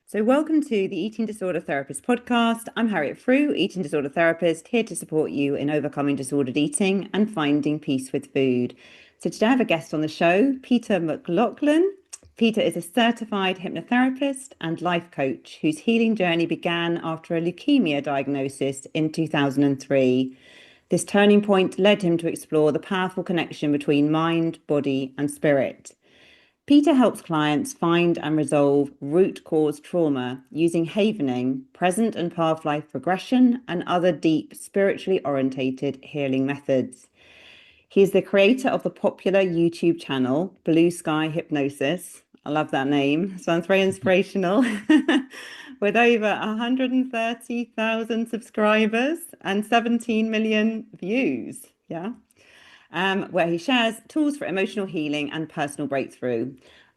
So, welcome to the Eating Disorder Therapist podcast. I'm Harriet Frew, eating disorder therapist, here to support you in overcoming disordered eating and finding peace with food. So, today I have a guest on the show, Peter McLaughlin. Peter is a certified hypnotherapist and life coach whose healing journey began after a leukemia diagnosis in 2003. This turning point led him to explore the powerful connection between mind, body, and spirit. Peter helps clients find and resolve root cause trauma using havening, present and past life regression, and other deep, spiritually orientated healing methods. He is the creator of the popular YouTube channel, Blue Sky Hypnosis. I love that name. Sounds very inspirational. With over 130,000 subscribers and 17 million views. Yeah. Where he shares tools for emotional healing and personal breakthrough.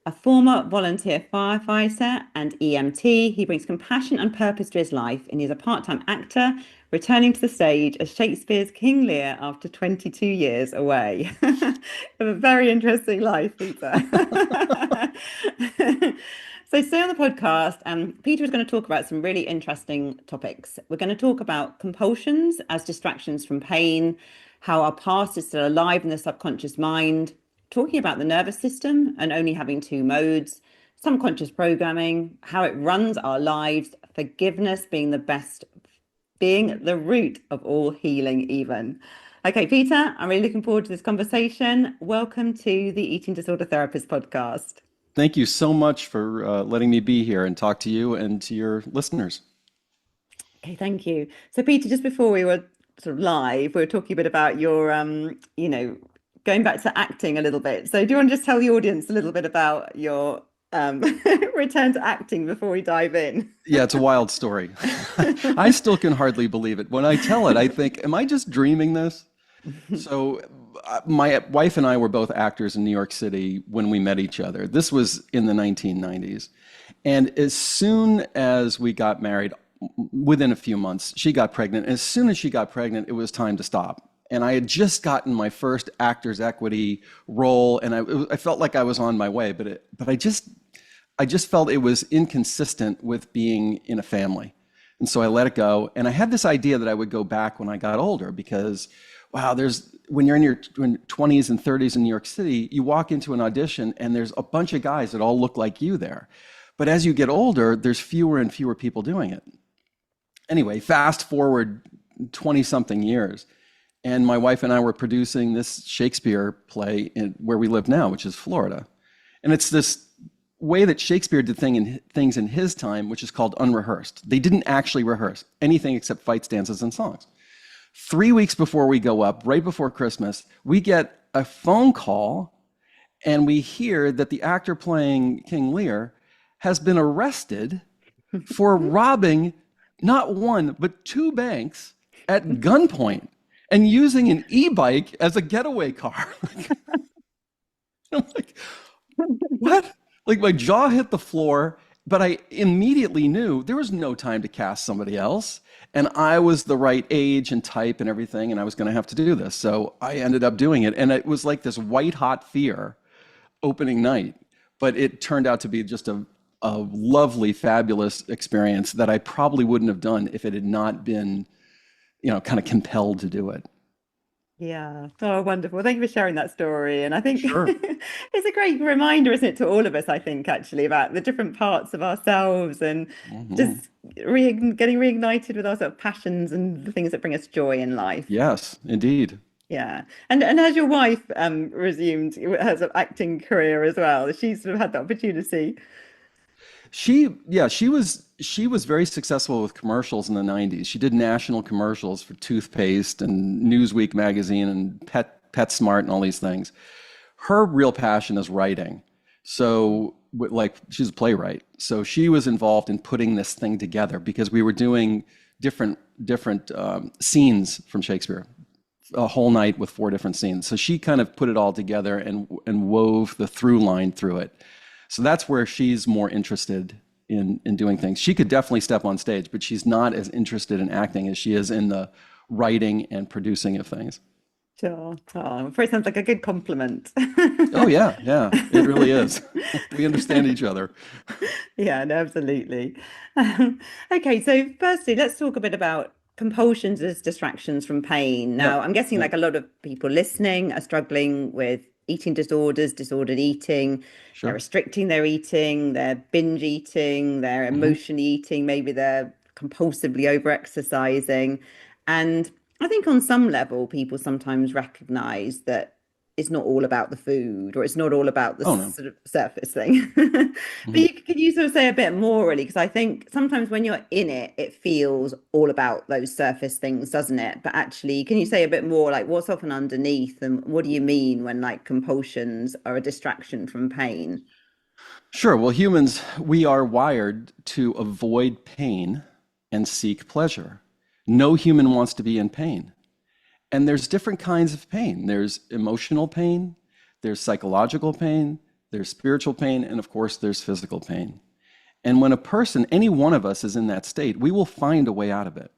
A former volunteer firefighter and EMT, he brings compassion and purpose to his life, and he's a part-time actor, returning to the stage as Shakespeare's King Lear after 22 years away. A very interesting life, Peter. So stay on the podcast. Peter is going to talk about some really interesting topics. We're going to talk about compulsions as distractions from pain, how our past is still alive in the subconscious mind, talking about the nervous system and only having two modes, subconscious programming, how it runs our lives, forgiveness being the root of all healing even. Okay, Peter, I'm really looking forward to this conversation. Welcome to the Eating Disorder Therapist podcast. Thank you so much for letting me be here and talk to you and to your listeners. Okay, thank you. So, Peter, just before we were sort of live, we were talking a bit about your, going back to acting a little bit. So, do you want to just tell the audience a little bit about your return to acting before we dive in? Yeah, it's a wild story. I still can hardly believe it. When I tell it, I think, am I just dreaming this? So my wife and I were both actors in New York City when we met each other. This was in the 1990s. And as soon as we got married, within a few months, she got pregnant. And as soon as she got pregnant, it was time to stop. And I had just gotten my first Actors Equity role, and I felt like I was on my way, but I just felt it was inconsistent with being in a family. And so I let it go. And I had this idea that I would go back when I got older because, wow, when you're in your 20s and 30s in New York City, you walk into an audition and there's a bunch of guys that all look like you there. But as you get older, there's fewer and fewer people doing it. Anyway, fast forward 20-something years, and my wife and I were producing this Shakespeare play where we live now, which is Florida. And it's this way that Shakespeare did things in his time, which is called unrehearsed. They didn't actually rehearse anything except fights, dances, and songs. 3 weeks before we go up, right before Christmas, we get a phone call, and we hear that the actor playing King Lear has been arrested for robbing not one, but two banks at gunpoint and using an e-bike as a getaway car. I'm like, what? Like my jaw hit the floor, but I immediately knew there was no time to cast somebody else. And I was the right age and type and everything, and I was going to have to do this. So I ended up doing it. And it was like this white hot fear opening night, but it turned out to be just a lovely, fabulous experience that I probably wouldn't have done if it had not been, kind of compelled to do it. Yeah. Oh, wonderful. Thank you for sharing that story. And I think Sure. it's a great reminder, isn't it, to all of us, I think, actually, about the different parts of ourselves and Hmm. just getting reignited with our sort of passions and the things that bring us joy in life. Yes, indeed. Yeah. And has your wife resumed her sort of acting career as well? She's sort of had the opportunity. She was very successful with commercials in the 90s. She did national commercials for toothpaste and Newsweek magazine and PetSmart and all these things. Her real passion is writing. So like she's a playwright. So she was involved in putting this thing together because we were doing different scenes from Shakespeare, a whole night with 4 different scenes. So she kind of put it all together and wove the through line through it. So that's where she's more interested in doing things. She could definitely step on stage, but she's not as interested in acting as she is in the writing and producing of things. Sure. Oh, I'm afraid it sounds like a good compliment. Oh yeah, yeah, it really is. We understand each other. Yeah, no, absolutely. Okay, so firstly, let's talk a bit about compulsions as distractions from pain. Now, Yep, I'm guessing yep, like a lot of people listening are struggling with eating disorders, disordered eating. They're sure. restricting their eating, they're binge eating, they're Hmm. emotionally eating, maybe they're compulsively over exercising. And I think on some level, people sometimes recognize that it's not all about the food or it's not all about the Oh no. sort of surface thing. But Mhm. can you sort of say a bit more really? Because I think sometimes when you're in it, it feels all about those surface things, doesn't it? But actually, can you say a bit more like what's often underneath and what do you mean when like compulsions are a distraction from pain? Sure. Well, humans, we are wired to avoid pain and seek pleasure. No human wants to be in pain. And there's different kinds of pain. There's emotional pain, there's psychological pain, there's spiritual pain, and of course, there's physical pain. And when a person, any one of us, is in that state, we will find a way out of it.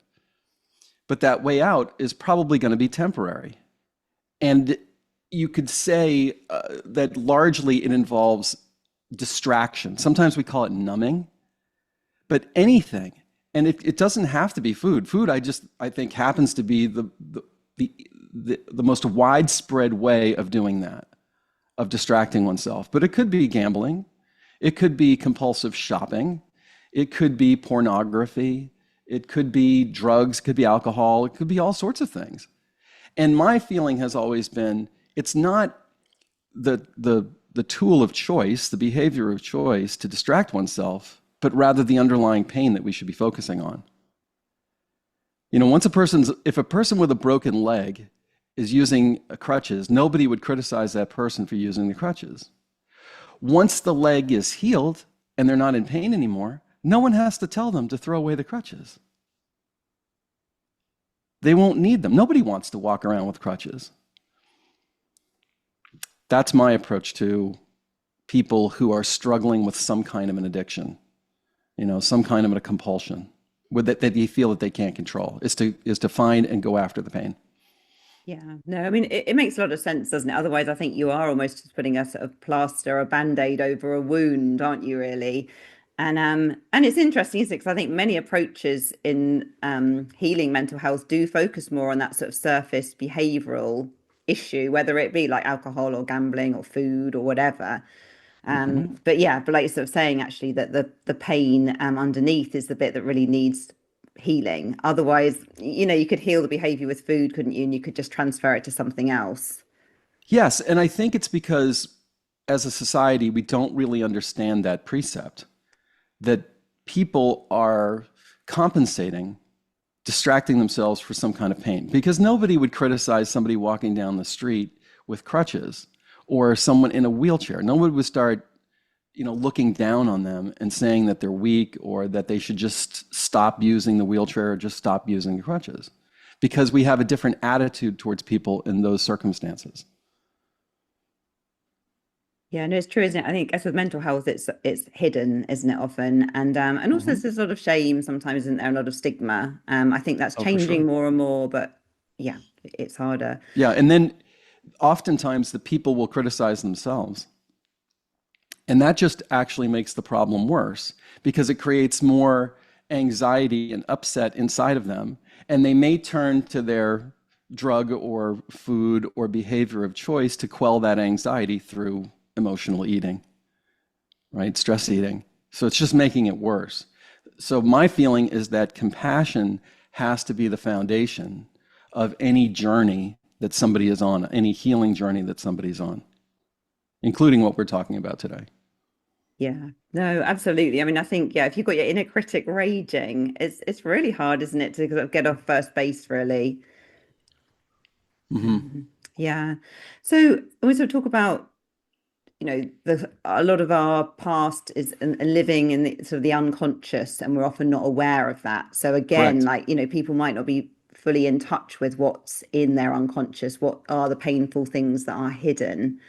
But that way out is probably going to be temporary. And you could say that largely it involves distraction. Sometimes we call it numbing, but anything. And it doesn't have to be food. Food, I think, happens to be the, the most widespread way of doing that, of distracting oneself. But it could be gambling, it could be compulsive shopping, it could be pornography, it could be drugs, it could be alcohol, it could be all sorts of things. And my feeling has always been it's not the tool of choice, the behavior of choice to distract oneself, but rather the underlying pain that we should be focusing on. You know, if a person with a broken leg is using crutches, nobody would criticize that person for using the crutches. Once the leg is healed and they're not in pain anymore, no one has to tell them to throw away the crutches. They won't need them. Nobody wants to walk around with crutches. That's my approach to people who are struggling with some kind of an addiction, you know, some kind of a compulsion with that they feel that they can't control, is to find and go after the pain. Yeah, no, I mean it makes a lot of sense, doesn't it? Otherwise, I think you are almost just putting a sort of plaster, a band-aid over a wound, aren't you, really? And it's interesting, isn't it? Because I think many approaches in healing mental health do focus more on that sort of surface behavioral issue, whether it be like alcohol or gambling or food or whatever. Hmm. But yeah, but like you're sort of saying actually that the pain underneath is the bit that really needs healing. Otherwise, you know, you could heal the behavior with food, couldn't you? And you could just transfer it to something else. Yes, and I think it's because as a society, we don't really understand that precept that people are compensating, distracting themselves for some kind of pain. Because nobody would criticize somebody walking down the street with crutches or someone in a wheelchair. No one would start, you know, looking down on them and saying that they're weak or that they should just stop using the wheelchair or just stop using the crutches. Because we have a different attitude towards people in those circumstances. Yeah, no, it's true, isn't it? I think as with mental health, it's hidden, isn't it, often? And also Hmm. there's a sort of shame sometimes, isn't there? A lot of stigma. I think that's Oh, for changing sure. more and more, but yeah, it's harder. Yeah, and then oftentimes the people will criticize themselves. And that just actually makes the problem worse because it creates more anxiety and upset inside of them. And they may turn to their drug or food or behavior of choice to quell that anxiety through emotional eating, right? Stress eating. So it's just making it worse. So my feeling is that compassion has to be the foundation of any journey that somebody is on, any healing journey that somebody's on, including what we're talking about today. Yeah, no, absolutely. I mean, I think, yeah, if you've got your inner critic raging, it's really hard, isn't it, to sort of get off first base, really. Hmm. Yeah. So we sort of talk about, you know, a lot of our past is living in the sort of the unconscious, and we're often not aware of that. So again, Correct. like, you know, people might not be fully in touch with what's in their unconscious, what are the painful things that are hidden.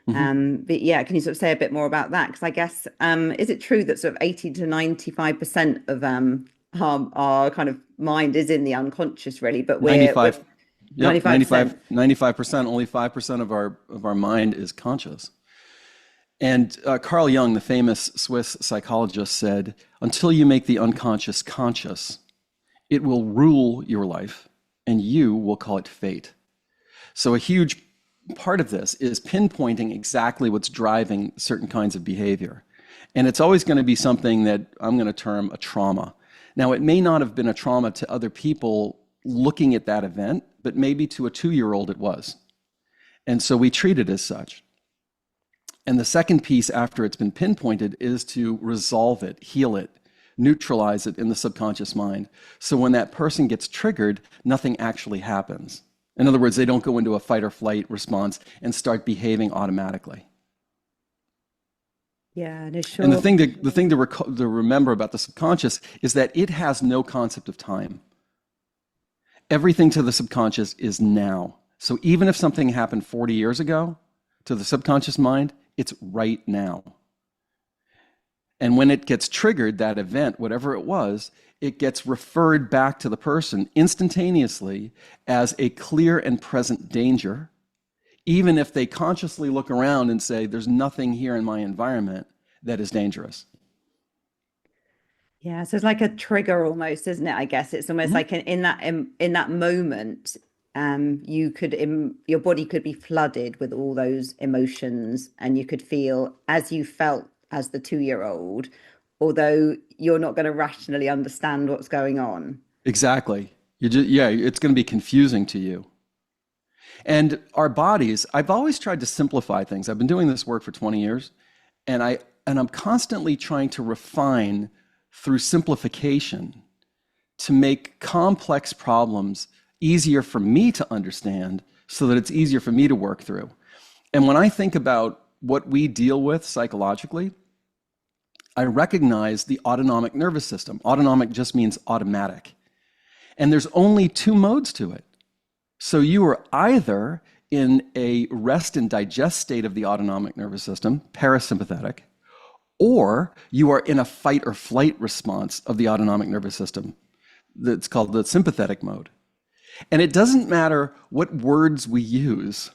Hmm. But yeah, can you sort of say a bit more about that? Because I guess, is it true that sort of 80 to 95% of our kind of mind is in the unconscious, really, but we're 95, Yep, 95%. 95%, only 5% of our mind is conscious. And Carl Jung, the famous Swiss psychologist, said, until you make the unconscious conscious, it will rule your life, and you will call it fate. So a huge part of this is pinpointing exactly what's driving certain kinds of behavior. And it's always going to be something that I'm going to term a trauma. Now, it may not have been a trauma to other people looking at that event, but maybe to a 2-year-old it was. And so we treat it as such. And the second piece after it's been pinpointed is to resolve it, heal it, neutralize it in the subconscious mind. So when that person gets triggered, nothing actually happens. In other words, they don't go into a fight or flight response and start behaving automatically. Yeah, no, And sure. the thing to remember about the subconscious is that it has no concept of time. Everything to the subconscious is now. So even if something happened 40 years ago, to the subconscious mind, it's right now. And when it gets triggered, that event, whatever it was, it gets referred back to the person instantaneously as a clear and present danger, even if they consciously look around and say, there's nothing here in my environment that is dangerous. Yeah, so it's like a trigger almost, isn't it? I guess it's almost Mhm. like in that moment, your body could be flooded with all those emotions, and you could feel as you felt as the 2-year-old, although you're not going to rationally understand what's going on. Exactly. Yeah, it's going to be confusing to you. And our bodies, I've always tried to simplify things. I've been doing this work for 20 years, and I'm constantly trying to refine through simplification to make complex problems easier for me to understand so that it's easier for me to work through. And when I think about what we deal with psychologically, I recognize the autonomic nervous system. Autonomic just means automatic. And there's only two modes to it. So you are either in a rest and digest state of the autonomic nervous system, parasympathetic, or you are in a fight or flight response of the autonomic nervous system. That's called the sympathetic mode. And it doesn't matter what words we use.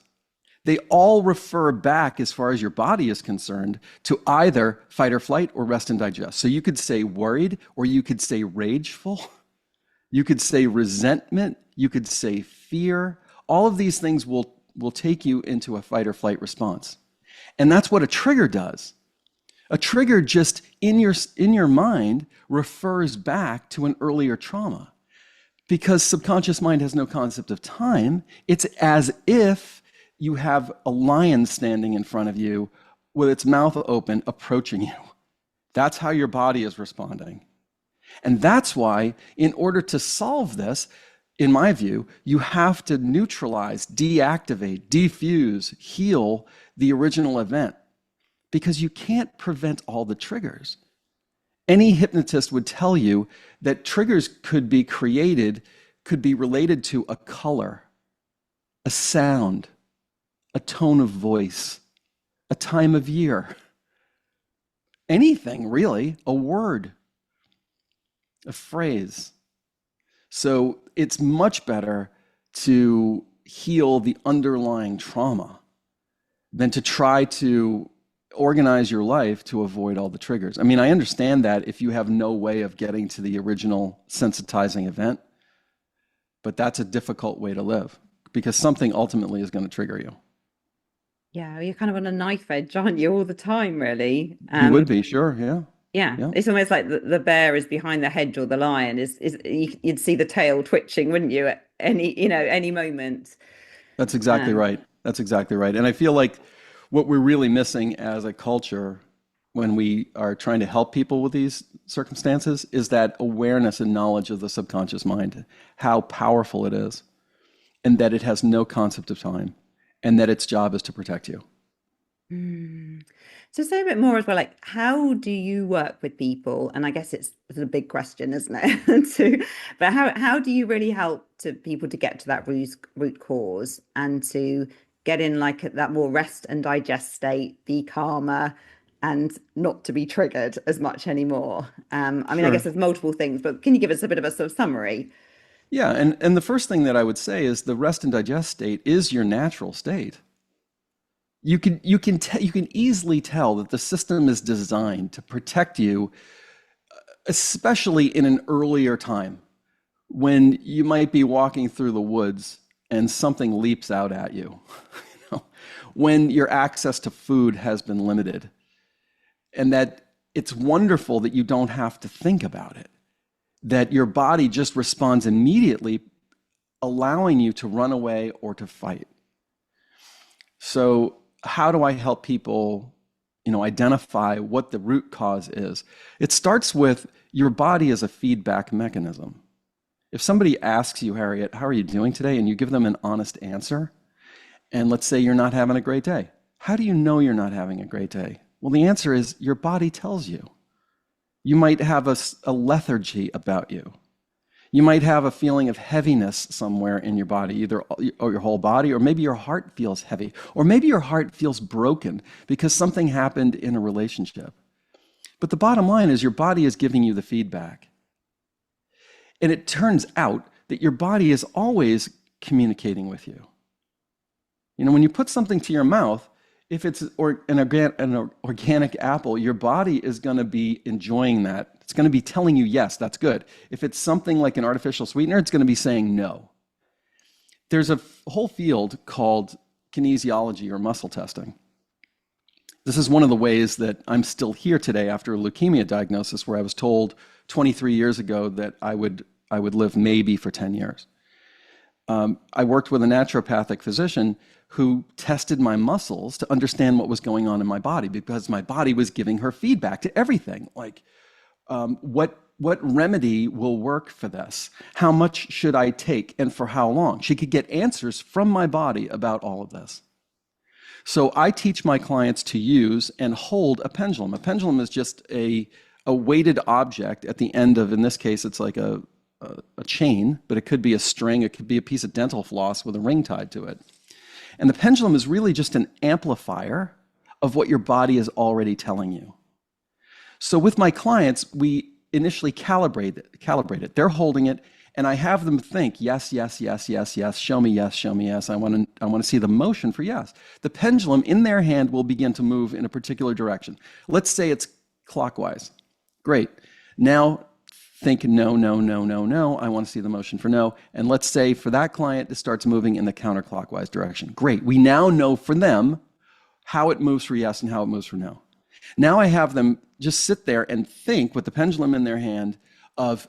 They all refer back, as far as your body is concerned, to either fight or flight or rest and digest. So you could say worried, or you could say rageful. You could say resentment. You could say fear. All of these things will take you into a fight or flight response. And that's what a trigger does. A trigger just in your mind refers back to an earlier trauma. Because subconscious mind has no concept of time, it's as if you have a lion standing in front of you with its mouth open approaching you. That's how your body is responding. And that's why, in order to solve this, in my view, you have to neutralize, deactivate, defuse, heal the original event, because you can't prevent all the triggers. Any hypnotist would tell you that triggers could be created, could be related to a color, a sound, a tone of voice, a time of year, anything really, a word, a phrase. So it's much better to heal the underlying trauma than to try to organize your life to avoid all the triggers. I mean, I understand that if you have no way of getting to the original sensitizing event, but that's a difficult way to live because something ultimately is going to trigger you. Yeah, you're kind of on a knife edge, aren't you, all the time, really? You would be, sure, yeah. Yeah, Yeah, it's almost like the bear is behind the hedge or the lion is you'd see the tail twitching, wouldn't you, at any moment. that's exactly Um, right. That's exactly right. And I feel like what we're really missing as a culture when we are trying to help people with these circumstances is that awareness and knowledge of the subconscious mind, how powerful it is, and that it has no concept of time, and that its job is to protect you. mm. So say a bit more as well, like how do you work with people? And I guess it's a big question, isn't it? But how do you really help to people to get to that root cause and to get in like that more rest and digest state, be calmer and not to be triggered as much anymore? I mean, I guess Sure. there's multiple things, but can you give us a bit of a sort of summary? Yeah, and the first thing that I would say is the rest and digest state is your natural state. You can easily tell that the system is designed to protect you, especially in an earlier time when you might be walking through the woods and something leaps out at you. You know, when your access to food has been limited, and that it's wonderful that you don't have to think about it, that your body just responds immediately, allowing you to run away or to fight. So how do I help people, identify what the root cause is? It starts with your body as a feedback mechanism. If somebody asks you, Harriet, how are you doing today? And you give them an honest answer, and let's say you're not having a great day. How do you know you're not having a great day? Well, the answer is your body tells you. You might have a lethargy about you. You might have a feeling of heaviness somewhere in your body, either or your whole body, or maybe your heart feels heavy, or maybe your heart feels broken because something happened in a relationship. But the bottom line is your body is giving you the feedback. And it turns out that your body is always communicating with you. When you put something to your mouth, if it's an organic apple, your body is going to be enjoying that. It's going to be telling you, yes, that's good. If it's something like an artificial sweetener, it's going to be saying no. There's a whole field called kinesiology or muscle testing. This is one of the ways that I'm still here today after a leukemia diagnosis, where I was told 23 years ago that I would live maybe for 10 years. I worked with a naturopathic physician who tested my muscles to understand what was going on in my body, because my body was giving her feedback to everything, like what remedy will work for this? How much should I take and for how long? She could get answers from my body about all of this. So I teach my clients to use and hold a pendulum. A pendulum is just a weighted object at the end of, in this case, it's like a chain, but it could be a string, it could be a piece of dental floss with a ring tied to it. And the pendulum is really just an amplifier of what your body is already telling you. So with my clients, we initially calibrate it. They're holding it, and I have them think, yes, yes, yes, yes, yes, show me yes, show me yes. I want to see the motion for yes. The pendulum in their hand will begin to move in a particular direction. Let's say it's clockwise. Great. Now think no, no, no, no, no. I want to see the motion for no. And let's say for that client, it starts moving in the counterclockwise direction. Great. We now know for them how it moves for yes and how it moves for no. Now I have them just sit there and think with the pendulum in their hand of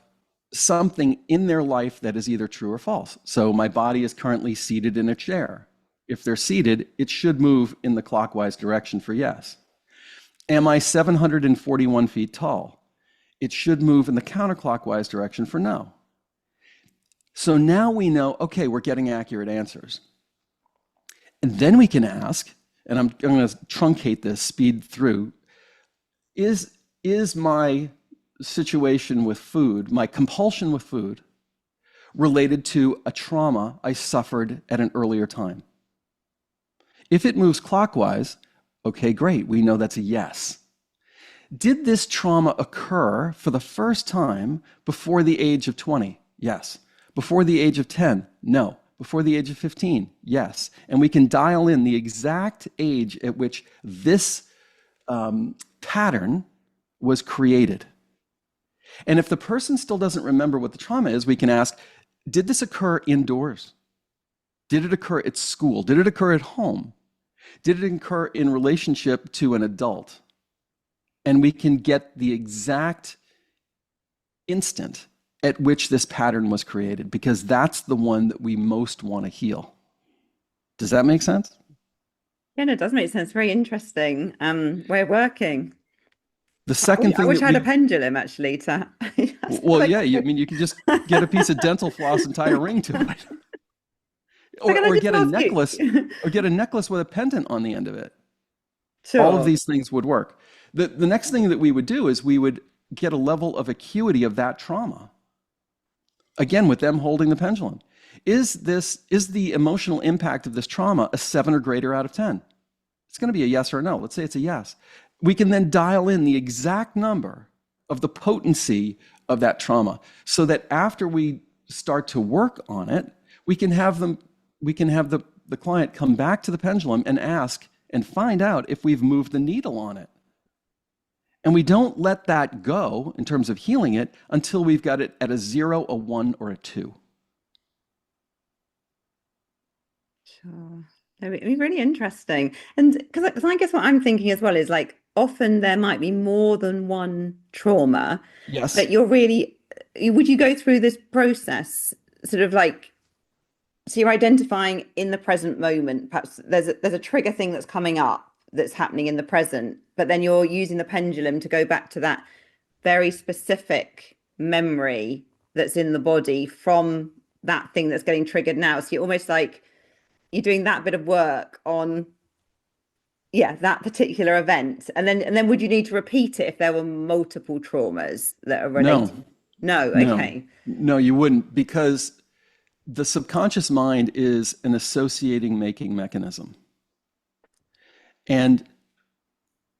something in their life that is either true or false. So my body is currently seated in a chair. If they're seated, it should move in the clockwise direction for yes. Am I 741 feet tall? It should move in the counterclockwise direction for no. So now we know, okay, we're getting accurate answers. And then we can ask, and I'm going to truncate this, speed through, is my situation with food, my compulsion with food, related to a trauma I suffered at an earlier time? If it moves clockwise, okay, great, we know that's a yes. Did this trauma occur for the first time before the age of 20? Yes. Before the age of 10? No. Before the age of 15? Yes. And we can dial in the exact age at which this pattern was created. And if the person still doesn't remember what the trauma is, we can ask, did this occur indoors? Did it occur at school? Did it occur at home? Did it occur in relationship to an adult? And we can get the exact instant at which this pattern was created, because that's the one that we most want to heal. Does that make sense? Yeah, no, it does make sense. Very interesting way of working. The second thing I wish that I had a pendulum actually to. Well, yeah, you could just get a piece of dental floss and tie a ring to it. Or get a necklace, or get a necklace with a pendant on the end of it. Sure. All of these things would work. The next thing that we would do is we would get a level of acuity of that trauma. Again, with them holding the pendulum. Is the emotional impact of this trauma a 7 or greater out of 10? It's going to be a yes or a no. Let's say it's a yes. We can then dial in the exact number of the potency of that trauma, so that after we start to work on it, we can have them, we can have the client come back to the pendulum and ask and find out if we've moved the needle on it. And we don't let that go in terms of healing it until we've got it at a 0, a 1, or a 2. Sure. It'd be really interesting. And because I guess what I'm thinking as well is like often there might be more than one trauma, Yes. but would you go through this process sort of like, so you're identifying in the present moment, perhaps there's a trigger thing that's coming up that's happening in the present, but then you're using the pendulum to go back to that very specific memory that's in the body from that thing that's getting triggered now. So you're almost like you're doing that bit of work on, yeah, that particular event. And then would you need to repeat it if there were multiple traumas that are No, related? No, no, okay. no, you wouldn't, because the subconscious mind is an associating making mechanism. And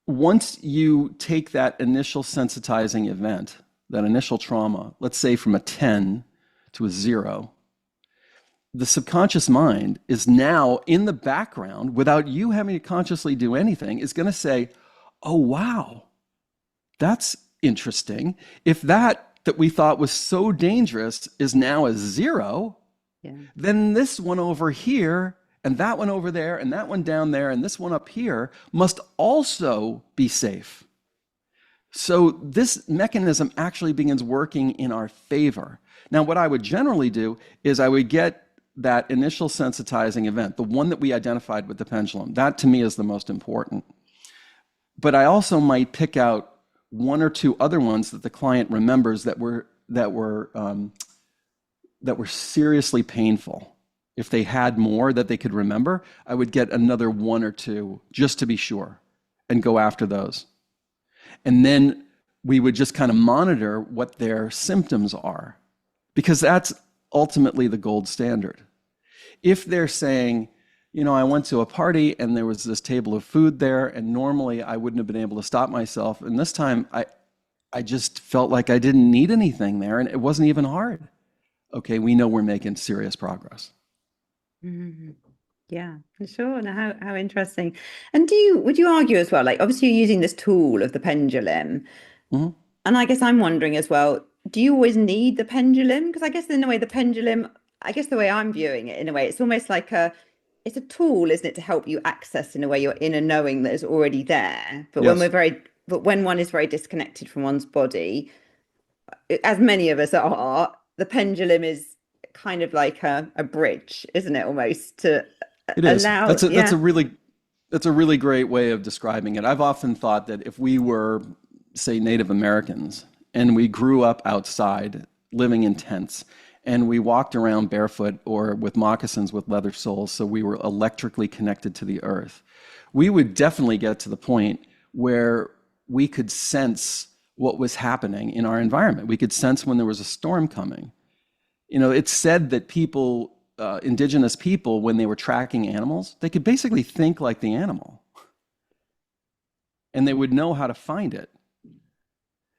once you take that initial sensitizing event, that initial trauma, let's say from a 10 to a 0, the subconscious mind is now in the background without you having to consciously do anything, is going to say, oh, wow, that's interesting. If that we thought was so dangerous is now a 0, Yeah. then this one over here and that one over there and that one down there and this one up here must also be safe. So this mechanism actually begins working in our favor. Now, what I would generally do is I would get that initial sensitizing event, the one that we identified with the pendulum. That to me is the most important. But I also might pick out one or two other ones that the client remembers that were seriously painful. If they had more that they could remember, I would get another one or two just to be sure and go after those. And then we would just kind of monitor what their symptoms are, because that's ultimately the gold standard. If they're saying, you know, I went to a party and there was this table of food there, and normally I wouldn't have been able to stop myself, and this time I just felt like I didn't need anything there and it wasn't even hard. Okay, we know we're making serious progress. Mhm. Yeah, for sure. Now, how interesting. And would you argue as well, like obviously you're using this tool of the pendulum, Mhm. and I guess I'm wondering as well, do you always need the pendulum? Because I guess in a way the pendulum, I guess the way I'm viewing it in a way, it's almost like it's a tool, isn't it, to help you access in a way your inner knowing that is already there. Yes, But when one is very disconnected from one's body, as many of us are, the pendulum is kind of like a bridge, isn't it, almost to it is. allow, That's yeah. a really great way of describing it. I've often thought that if we were, say, Native Americans and we grew up outside living in tents and we walked around barefoot or with moccasins with leather soles, so we were electrically connected to the earth, we would definitely get to the point where we could sense what was happening in our environment. We could sense when there was a storm coming. You know, it's said that people, indigenous people, when they were tracking animals, they could basically think like the animal and they would know how to find it.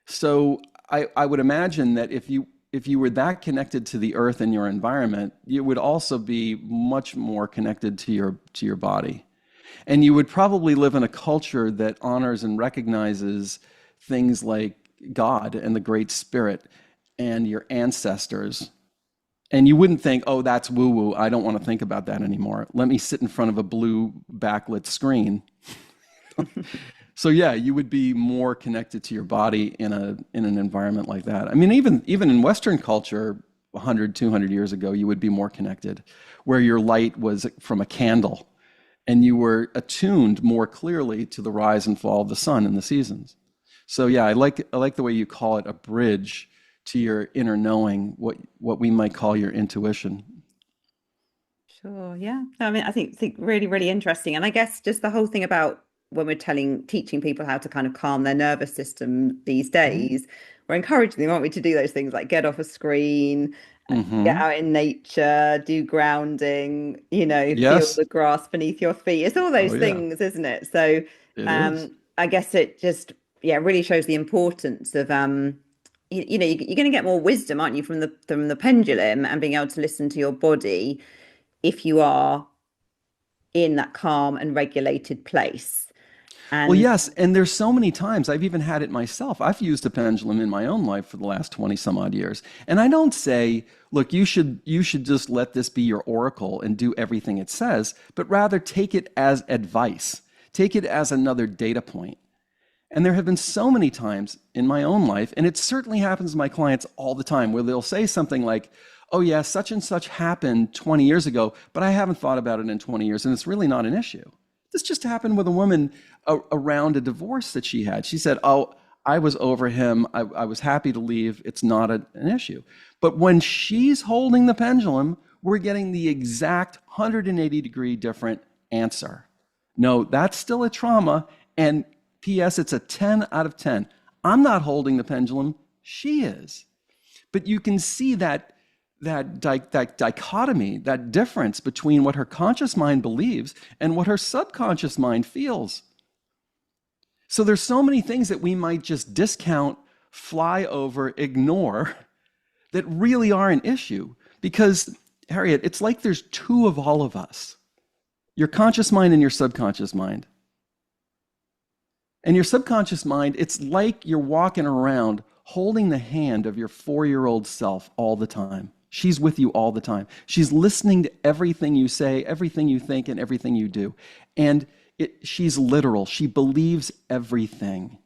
So I would imagine that if you were that connected to the earth and your environment, you would also be much more connected to your body. And you would probably live in a culture that honors and recognizes things like God and the Great Spirit and your ancestors. And you wouldn't think, oh, that's woo-woo. I don't want to think about that anymore. Let me sit in front of a blue backlit screen. So yeah, you would be more connected to your body in an environment like that. I mean, even in Western culture, 100, 200 years ago, you would be more connected, where your light was from a candle, and you were attuned more clearly to the rise and fall of the sun and the seasons. So yeah, I like the way you call it a bridge to your inner knowing, what we might call your intuition. Sure, yeah. No, I mean, I think really, really interesting. And I guess just the whole thing about when we're teaching people how to kind of calm their nervous system these Mhm. days, we're encouraging them, aren't we, to do those things like get off a screen, get Hmm. out in nature, do grounding, feel Yes. the grass beneath your feet. It's all Oh those yeah, things, isn't it? So it is. I guess it just, yeah, really shows the importance of you're going to get more wisdom, aren't you, from the pendulum and being able to listen to your body if you are in that calm and regulated place. Well, And yes, and there's so many times I've even had it myself. I've used a pendulum in my own life for the last 20 some odd years. And I don't say, look, you should just let this be your oracle and do everything it says, but rather take it as advice. Take it as another data point. And there have been so many times in my own life, and it certainly happens to my clients all the time, where they'll say something like, oh yeah, such and such happened 20 years ago, but I haven't thought about it in 20 years, and it's really not an issue. This just happened with a woman around a divorce that she had. She said, oh, I was over him. I was happy to leave. It's not an issue. But when she's holding the pendulum, we're getting the exact 180-degree different answer. No, that's still a trauma. And P.S., it's a 10 out of 10. I'm not holding the pendulum. She is. But you can see that dichotomy, that difference between what her conscious mind believes and what her subconscious mind feels. So there's so many things that we might just discount, fly over, ignore, that really are an issue. Because, Harriet, it's like there's two of all of us. Your conscious mind and your subconscious mind. And your subconscious mind, it's like you're walking around holding the hand of your 4-year-old self all the time. She's with you all the time. She's listening to everything you say, everything you think, and everything you do. And she's literal. She believes everything.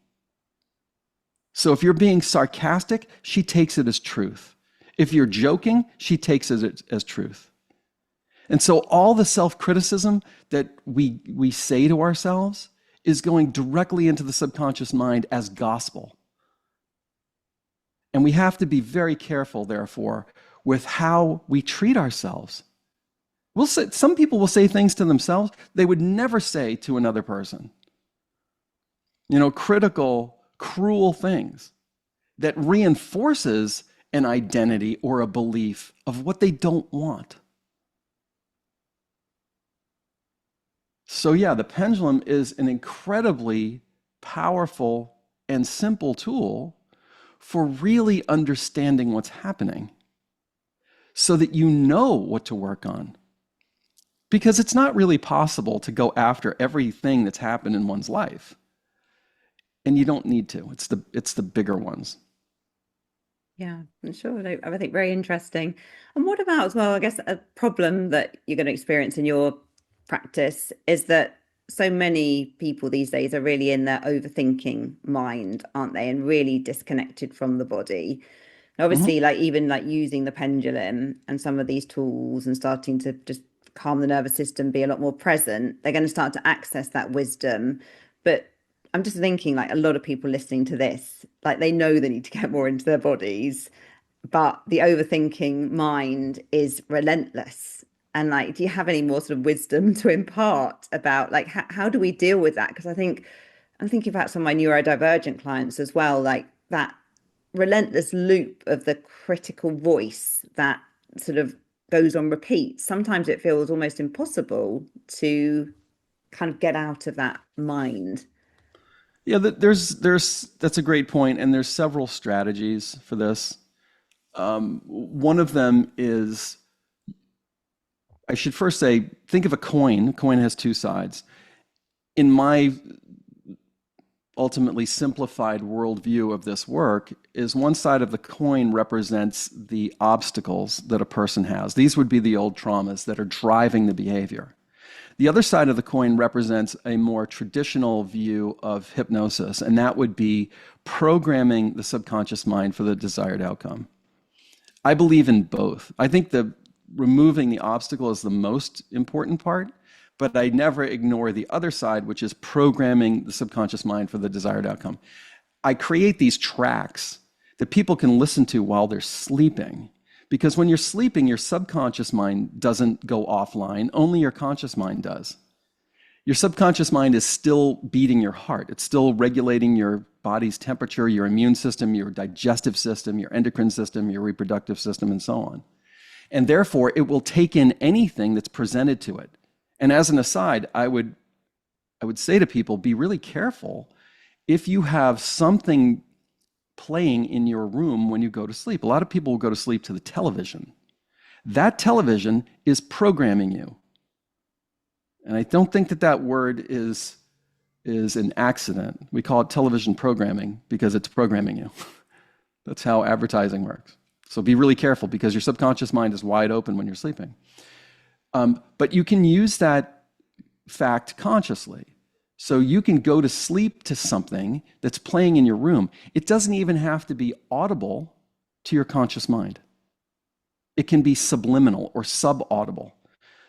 So if you're being sarcastic, she takes it as truth. If you're joking, she takes it as truth. And so all the self-criticism that we say to ourselves is going directly into the subconscious mind as gospel. And we have to be very careful, therefore, with how we treat ourselves. Some people will say things to themselves they would never say to another person. Critical, cruel things that reinforces an identity or a belief of what they don't want. So yeah, the pendulum is an incredibly powerful and simple tool for really understanding what's happening so that you know what to work on. Because it's not really possible to go after everything that's happened in one's life. And you don't need to. It's the bigger ones. yeah, I'm sure. I think very interesting. And what about as well, I guess a problem that you're going to experience in your practice is that so many people these days are really in their overthinking mind, aren't they? And really disconnected from the body. And Mhm. obviously, like even like using the pendulum and some of these tools and starting to just calm the nervous system, be a lot more present, they're going to start to access that wisdom. But I'm just thinking like a lot of people listening to this, like they know they need to get more into their bodies, but the overthinking mind is relentless. And like, do you have any more sort of wisdom to impart about like how do we deal with that? Because I'm thinking about some of my neurodivergent clients as well, like that relentless loop of the critical voice that sort of goes on repeat. Sometimes it feels almost impossible to kind of get out of that mind. Yeah, that's a great point, and there's several strategies for this. One of them is, I should first say, think of a coin. A coin has two sides. In my ultimately simplified worldview of this work, is one side of the coin represents the obstacles that a person has. These would be the old traumas that are driving the behavior. The other side of the coin represents a more traditional view of hypnosis, and that would be programming the subconscious mind for the desired outcome. I believe in both. I think that removing the obstacle is the most important part, but I never ignore the other side, which is programming the subconscious mind for the desired outcome. I create these tracks that people can listen to while they're sleeping. Because when you're sleeping, your subconscious mind doesn't go offline, only your conscious mind does. Your subconscious mind is still beating your heart. It's still regulating your body's temperature, your immune system, your digestive system, your endocrine system, your reproductive system, and so on. And therefore, it will take in anything that's presented to it. And as an aside, I would say to people, be really careful if you have something playing in your room when you go to sleep. A lot of people will go to sleep to the television. That television is programming you. And I don't think that that word is an accident. We call it television programming because it's programming you. That's how advertising works. So be really careful because your subconscious mind is wide open when you're sleeping. But you can use that fact consciously. So you can go to sleep to something that's playing in your room. It doesn't even have to be audible to your conscious mind. It can be subliminal or subaudible.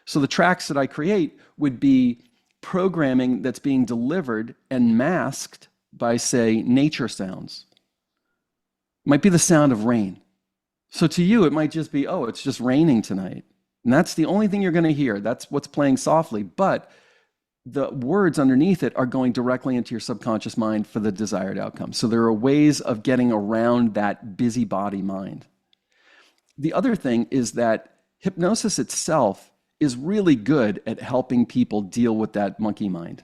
So the tracks that I create would be programming that's being delivered and masked by, say, nature sounds. It might be the sound of rain. So to you, it might just be, oh, it's just raining tonight. And that's the only thing you're going to hear. That's what's playing softly. But the words underneath it are going directly into your subconscious mind for the desired outcome. So there are ways of getting around that busybody mind. The other thing is that hypnosis itself is really good at helping people deal with that monkey mind.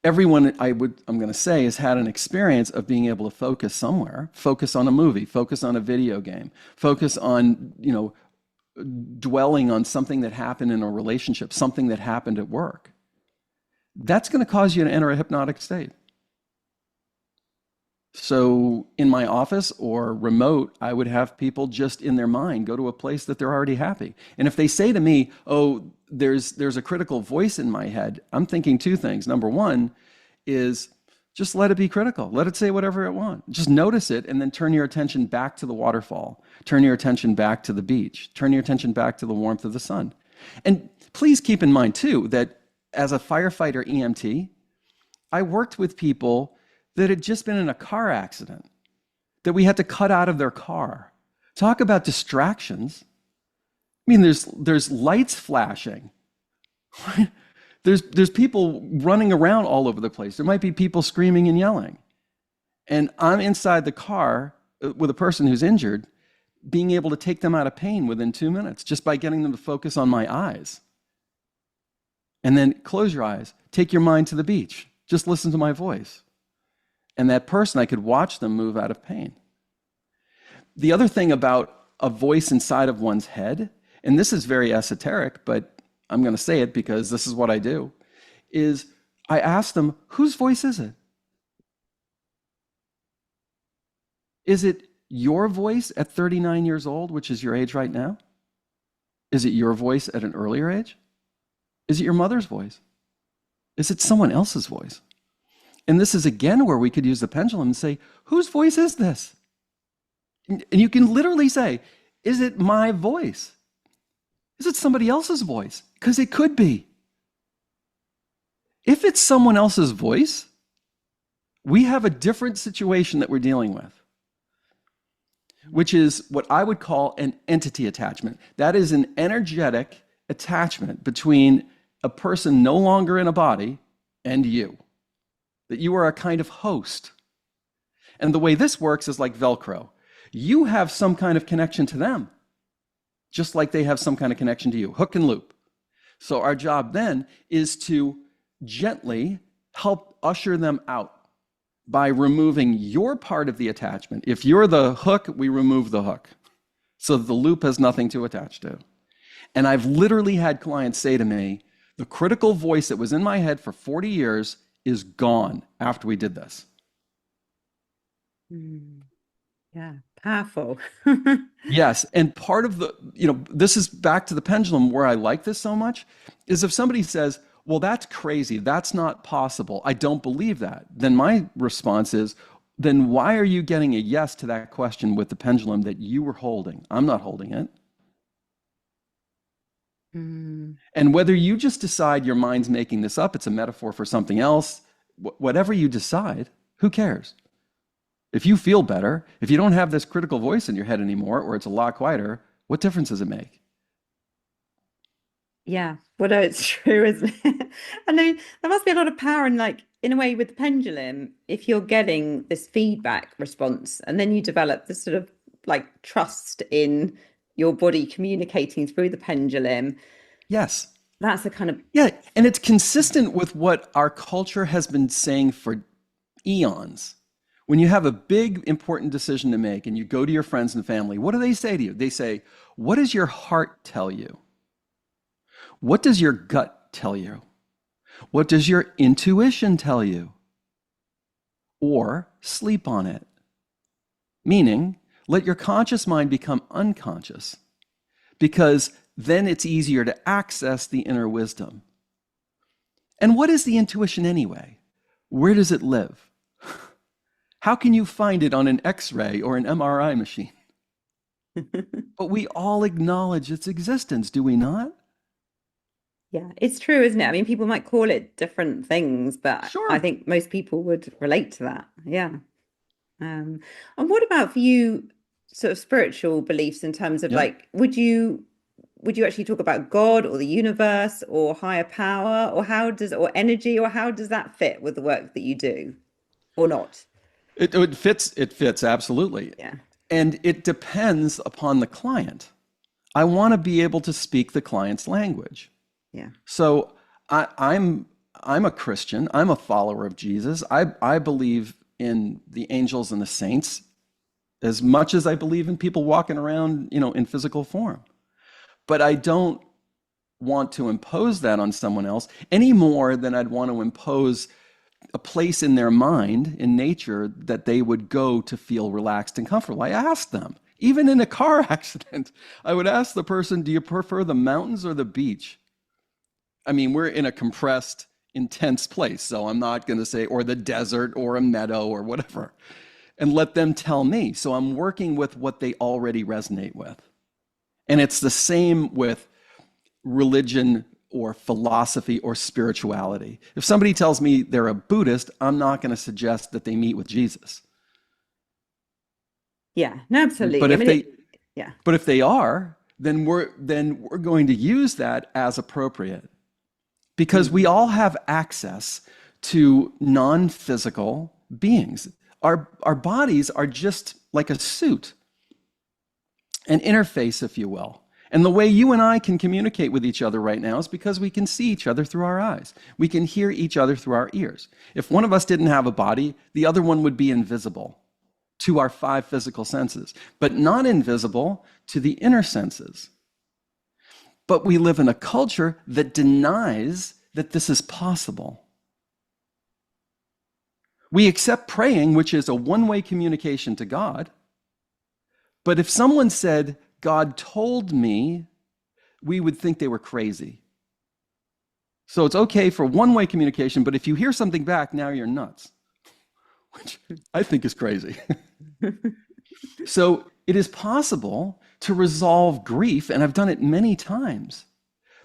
Everyone, I'm going to say, has had an experience of being able to focus somewhere, focus on a movie, focus on a video game, focus on, dwelling on something that happened in a relationship, something that happened at work. That's going to cause you to enter a hypnotic state. So in my office or remote, I would have people just in their mind go to a place that they're already happy. And if they say to me, oh, there's a critical voice in my head, I'm thinking two things. Number one is just let it be critical. Let it say whatever it wants. Just notice it and then turn your attention back to the waterfall. Turn your attention back to the beach. Turn your attention back to the warmth of the sun. And please keep in mind too that as a firefighter EMT, I worked with people that had just been in a car accident, that we had to cut out of their car. Talk about distractions. I mean, there's lights flashing. There's people running around all over the place. There might be people screaming and yelling. And I'm inside the car with a person who's injured, being able to take them out of pain within 2 minutes just by getting them to focus on my eyes. And then close your eyes, take your mind to the beach, just listen to my voice. And that person, I could watch them move out of pain. The other thing about a voice inside of one's head, and this is very esoteric, but I'm going to say it because this is what I do, is I ask them, whose voice is it? Is it your voice at 39 years old, which is your age right now? Is it your voice at an earlier age? Is it your mother's voice? Is it someone else's voice? And this is again where we could use the pendulum and say, whose voice is this? And you can literally say, is it my voice? Is it somebody else's voice? Because it could be. If it's someone else's voice, we have a different situation that we're dealing with, which is what I would call an entity attachment. That is an energetic attachment between a person no longer in a body and you. That you are a kind of host. And the way this works is like Velcro. You have some kind of connection to them, just like they have some kind of connection to you, hook and loop. So our job then is to gently help usher them out by removing your part of the attachment. If you're the hook, we remove the hook so that the loop has nothing to attach to. And I've literally had clients say to me, the critical voice that was in my head for 40 years is gone after we did this. Yeah, powerful. Yes, and part of the, this is back to the pendulum where I like this so much, is if somebody says, well, that's crazy, that's not possible, I don't believe that, then my response is, then why are you getting a yes to that question with the pendulum that you were holding? I'm not holding it. And whether you just decide your mind's making this up, it's a metaphor for something else, whatever you decide, who cares? If you feel better, if you don't have this critical voice in your head anymore, or it's a lot quieter, what difference does it make? Yeah, well, no, it's true, isn't it? I know there must be a lot of power in a way with the pendulum, if you're getting this feedback response and then you develop this sort of trust in your body communicating through the pendulum. Yes. That's the kind of... Yeah, and it's consistent with what our culture has been saying for eons, When you have a big, important decision to make and you go to your friends and family, what do they say to you? They say, what does your heart tell you? What does your gut tell you? What does your intuition tell you? Or sleep on it. Meaning, let your conscious mind become unconscious, because then it's easier to access the inner wisdom. And what is the intuition anyway? Where does it live? How can you find it on an X-ray or an MRI machine? But we all acknowledge its existence, do we not? Yeah, it's true, isn't it? I mean, people might call it different things, but I Sure. think most people would relate to that. Yeah. And what about for you, sort of spiritual beliefs in terms of Yep. like, would you actually talk about God or the universe or higher power, or or energy, or how does that fit with the work that you do or not? It fits absolutely. Yeah. And it depends upon the client. I want to be able to speak the client's language. Yeah. So I'm a Christian. I'm a follower of Jesus. I believe in the angels and the saints as much as I believe in people walking around, in physical form. But I don't want to impose that on someone else any more than I'd want to impose a place in their mind, in nature, that they would go to feel relaxed and comfortable. I asked them, even in a car accident, I would ask the person, do you prefer the mountains or the beach? I mean, we're in a compressed, intense place, so I'm not going to say, or the desert or a meadow or whatever, and let them tell me. So I'm working with what they already resonate with. And it's the same with religion or philosophy or spirituality. If somebody tells me they're a Buddhist, I'm not going to suggest that they meet with Jesus. Yeah. No, But absolutely. I if mean, they yeah. but if they are, then we're going to use that as appropriate, because we Mm. all have access to non-physical beings. Our bodies are just like a suit, an interface, if you will. And the way you and I can communicate with each other right now is because we can see each other through our eyes. We can hear each other through our ears. If one of us didn't have a body, the other one would be invisible to our five physical senses, but not invisible to the inner senses. But we live in a culture that denies that this is possible. We accept praying, which is a one-way communication to God. But if someone said, God told me, we would think they were crazy. So it's okay for one-way communication, but if you hear something back, now you're nuts, which I think is crazy. So it is possible to resolve grief, and I've done it many times,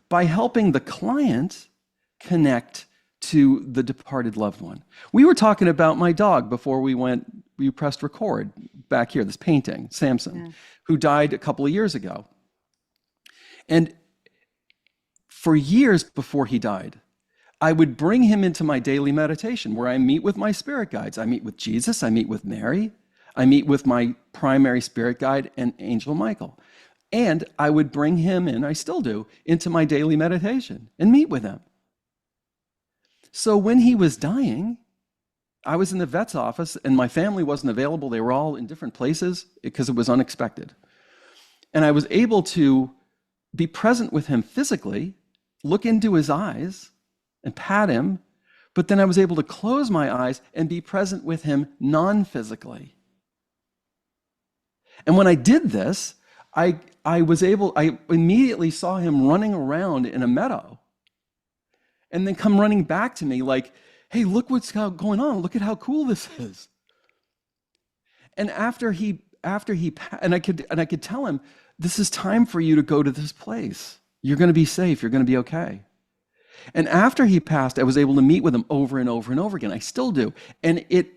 by helping the client connect to the departed loved one. We were talking about my dog before we pressed record back here, this painting, Samson, Yeah. who died a couple of years ago. And for years before he died, I would bring him into my daily meditation where I meet with my spirit guides. I meet with Jesus, I meet with Mary, I meet with my primary spirit guide and Angel Michael. And I would bring him in, I still do, into my daily meditation and meet with him. So when he was dying, I was in the vet's office and my family wasn't available. They were all in different places because it was unexpected. And I was able to be present with him physically, look into his eyes and pat him, but then I was able to close my eyes and be present with him non-physically. And when I did this, I immediately saw him running around in a meadow and then come running back to me like, hey, look what's going on. Look at how cool this is. And and I could tell him, this is time for you to go to this place. You're going to be safe. You're going to be okay. And after he passed, I was able to meet with him over and over and over again. I still do. And it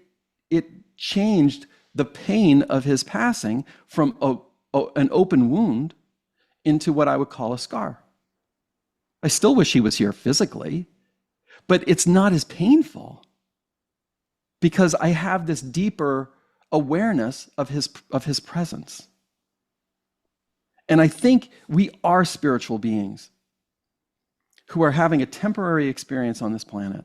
changed the pain of his passing from an open wound into what I would call a scar. I still wish he was here physically, but it's not as painful because I have this deeper awareness of his presence. And I think we are spiritual beings who are having a temporary experience on this planet.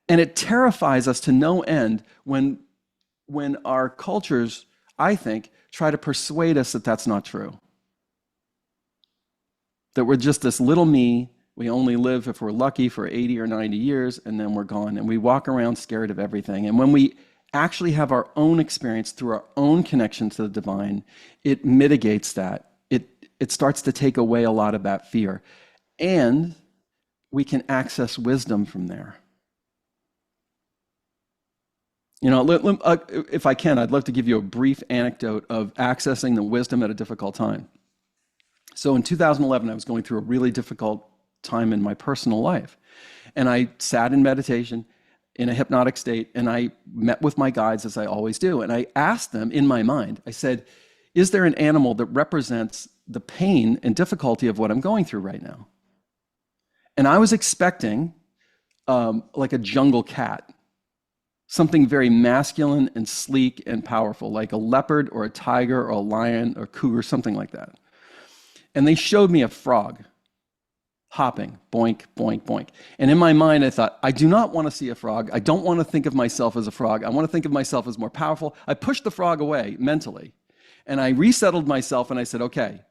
And it terrifies us to no end when when our cultures, I think, try to persuade us that that's not true. That we're just this little me. We only live, if we're lucky, for 80 or 90 years, and then we're gone. And we walk around scared of everything. And when we actually have our own experience through our own connection to the divine, it mitigates that. It starts to take away a lot of that fear. And we can access wisdom from there. You know, if I can, I'd love to give you a brief anecdote of accessing the wisdom at a difficult time. So in 2011, I was going through a really difficult time in my personal life. And I sat in meditation in a hypnotic state, and I met with my guides, as I always do. And I asked them in my mind, I said, is there an animal that represents the pain and difficulty of what I'm going through right now? And I was expecting like a jungle cat, something very masculine and sleek and powerful, like a leopard or a tiger or a lion or cougar, something like that. And they showed me a frog hopping, boink, boink, boink. And in my mind, I thought, I do not want to see a frog. I don't want to think of myself as a frog. I want to think of myself as more powerful. I pushed the frog away mentally. And I resettled myself and I said, okay,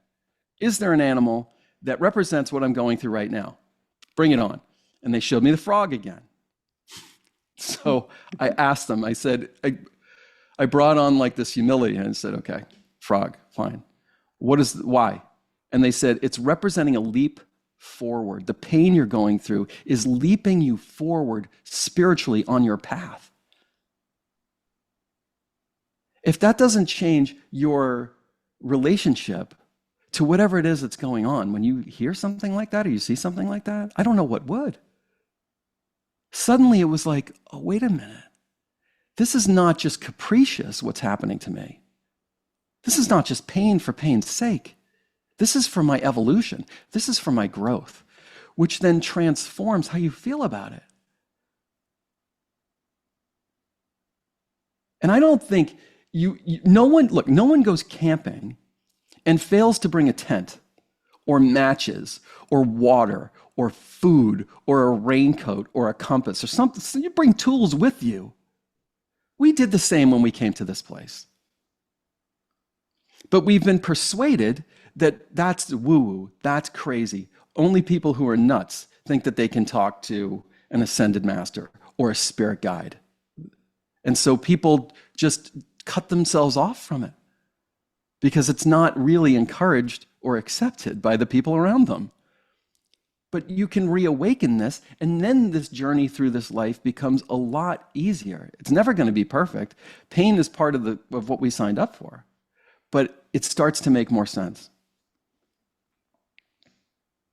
is there an animal that represents what I'm going through right now? Bring it on. And they showed me the frog again. So I asked them, I said, I brought on like this humility and said, okay, frog, fine. Why? And they said, it's representing a leap forward. The pain you're going through is leaping you forward spiritually on your path. If that doesn't change your relationship to whatever it is that's going on, when you hear something like that or you see something like that, I don't know what would. Suddenly it was like, oh, wait a minute. This is not just capricious, what's happening to me. This is not just pain for pain's sake. This is for my evolution. This is for my growth, which then transforms how you feel about it. And I don't think no one goes camping and fails to bring a tent or matches or water or food or a raincoat or a compass or something. So you bring tools with you. We did the same when we came to this place. But we've been persuaded that that's woo-woo, that's crazy. Only people who are nuts think that they can talk to an ascended master or a spirit guide. And so people just cut themselves off from it because it's not really encouraged or accepted by the people around them. But you can reawaken this, and then this journey through this life becomes a lot easier. It's never going to be perfect. Pain is part of what we signed up for, but it starts to make more sense.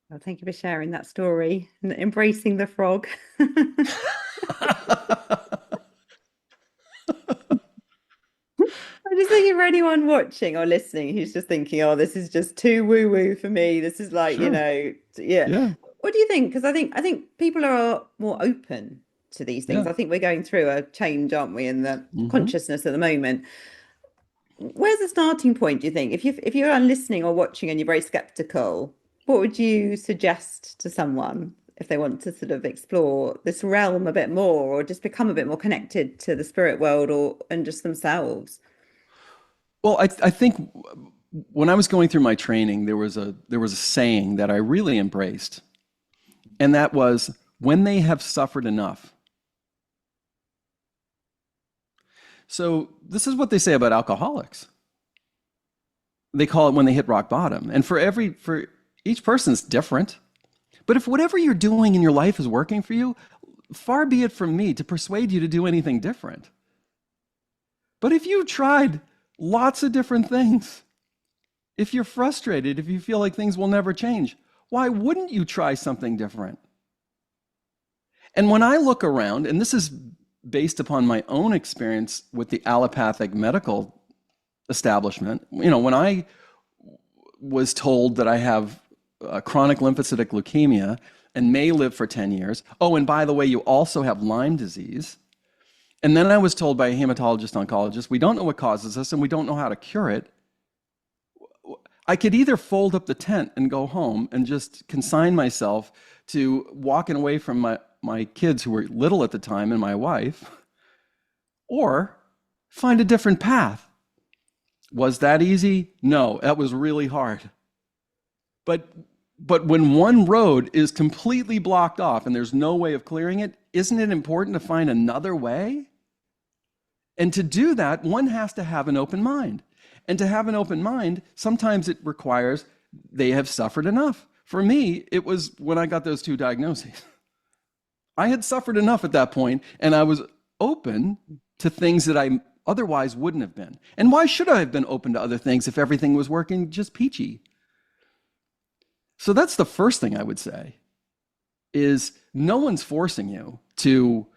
Well, thank you for sharing that story and embracing the frog. I'm just thinking for anyone watching or listening who's just thinking, oh, this is just too woo-woo for me. This is like, Sure. Yeah. What do you think? Because I think people are more open to these things. Yeah. I think we're going through a change, aren't we, in the Mm-hmm. consciousness at the moment. Where's the starting point, do you think? If you're listening or watching and you're very skeptical, what would you suggest to someone if they want to sort of explore this realm a bit more or just become a bit more connected to the spirit world and just themselves? Well, I think when I was going through my training, there was a saying that I really embraced, and that was, when they have suffered enough. So this is what they say about alcoholics. They call it when they hit rock bottom. And for each person, it's different. But if whatever you're doing in your life is working for you, far be it from me to persuade you to do anything different. But if you've tried lots of different things, if you're frustrated, if you feel like things will never change, why wouldn't you try something different? And when I look around, and this is based upon my own experience with the allopathic medical establishment, when I was told that I have chronic lymphocytic leukemia and may live for 10 years. Oh, and by the way, you also have Lyme disease. And then I was told by a hematologist oncologist, we don't know what causes this and we don't know how to cure it. I could either fold up the tent and go home and just consign myself to walking away from my kids who were little at the time and my wife, or Find a different path. Was that easy? No, that was really hard. But but when one road is completely blocked off and there's no way of clearing it, isn't it important to find another way? And to do that, one has to have an open mind. And to have an open mind, sometimes it requires they have suffered enough. For me, it was when I got those two diagnoses. I had suffered enough at that point, and I was open to things that I otherwise wouldn't have been. And why should I have been open to other things if everything was working just peachy? So that's the first thing I would say is no one's forcing you to